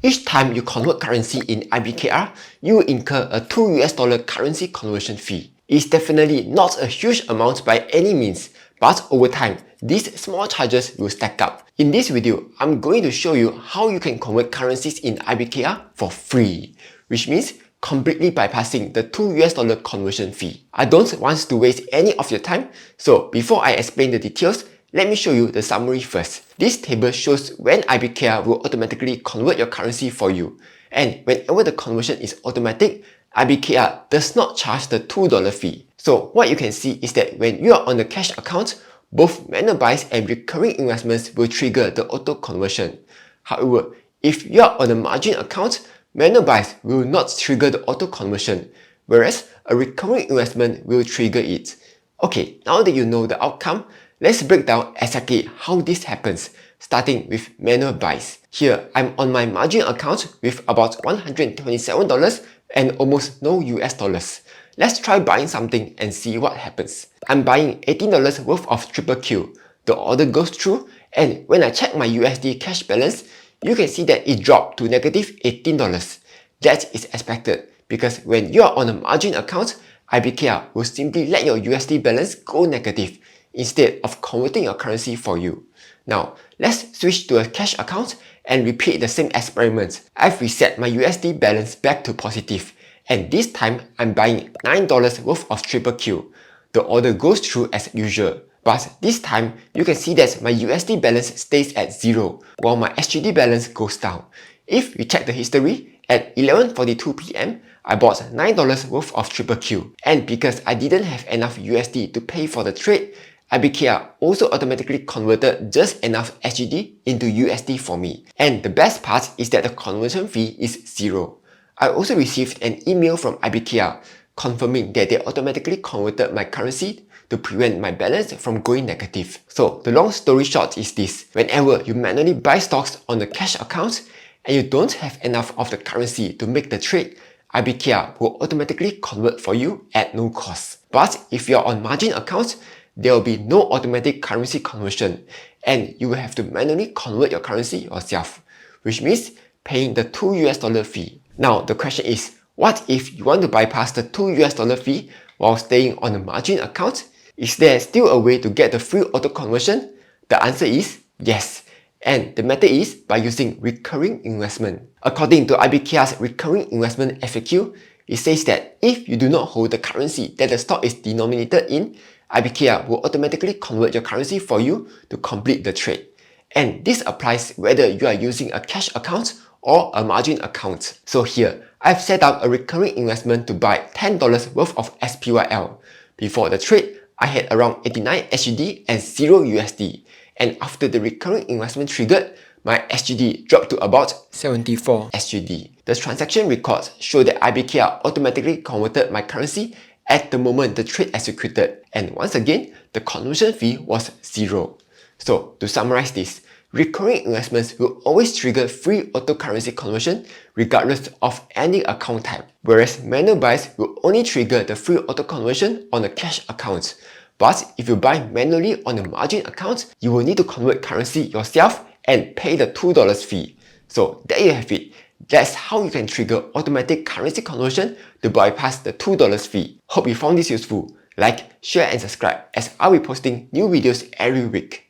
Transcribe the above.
Each time you convert currency in IBKR, you will incur a $2 currency conversion fee. It's definitely not a huge amount by any means, but over time, these small charges will stack up. In this video, I'm going to show you how you can convert currencies in IBKR for free, which means completely bypassing the $2 conversion fee. I don't want to waste any of your time, so before I explain the details, let me show you the summary first. This table shows when IBKR will automatically convert your currency for you. And whenever the conversion is automatic, IBKR does not charge the $2 fee. So what you can see is that when you are on the cash account, both manual buys and recurring investments will trigger the auto conversion. However, if you are on a margin account, manual buys will not trigger the auto conversion, whereas a recurring investment will trigger it. Okay, now that you know the outcome, let's break down exactly how this happens, starting with manual buys. Here, I'm on my margin account with about $127 and almost no US dollars. Let's try buying something and see what happens. I'm buying $18 worth of Triple Q. The order goes through, and when I check my USD cash balance, you can see that it dropped to negative $18. That is expected because when you are on a margin account, IBKR will simply let your USD balance go negative instead of converting your currency for you. Now, let's switch to a cash account and repeat the same experiment. I've reset my USD balance back to positive, and this time I'm buying $9 worth of Triple Q. The order goes through as usual, but this time you can see that my USD balance stays at 0 while my SGD balance goes down. If we check the history, at 11:42 PM, I bought $9 worth of Triple Q, and because I didn't have enough USD to pay for the trade, IBKR also automatically converted just enough SGD into USD for me. And the best part is that the conversion fee is 0. I also received an email from IBKR confirming that they automatically converted my currency to prevent my balance from going negative. So the long story short is this: whenever you manually buy stocks on the cash account and you don't have enough of the currency to make the trade, IBKR will automatically convert for you at no cost. But if you're on margin accounts, there will be no automatic currency conversion, and you will have to manually convert your currency yourself, which means paying the $2 fee. Now the question is, what if you want to bypass the $2 fee while staying on a margin account? Is there still a way to get the free auto conversion? The answer is yes. And the method is by using recurring investment. According to IBKR's recurring investment FAQ, it says that if you do not hold the currency that the stock is denominated in, IBKR will automatically convert your currency for you to complete the trade. And this applies whether you are using a cash account or a margin account. So here, I've set up a recurring investment to buy $10 worth of SPYL. Before the trade, I had around 89 SGD and 0 USD. And after the recurring investment triggered, my SGD dropped to about 74 SGD. The transaction records show that IBKR automatically converted my currency at the moment the trade executed, and once again, the conversion fee was 0. So to summarize this, recurring investments will always trigger free auto currency conversion regardless of any account type, whereas manual buys will only trigger the free auto conversion on a cash account. But if you buy manually on a margin account, you will need to convert currency yourself and pay the $2 fee. So there you have it. That's how you can trigger automatic currency conversion to bypass the $2 fee. Hope you found this useful. Like, share and subscribe as I'll be posting new videos every week.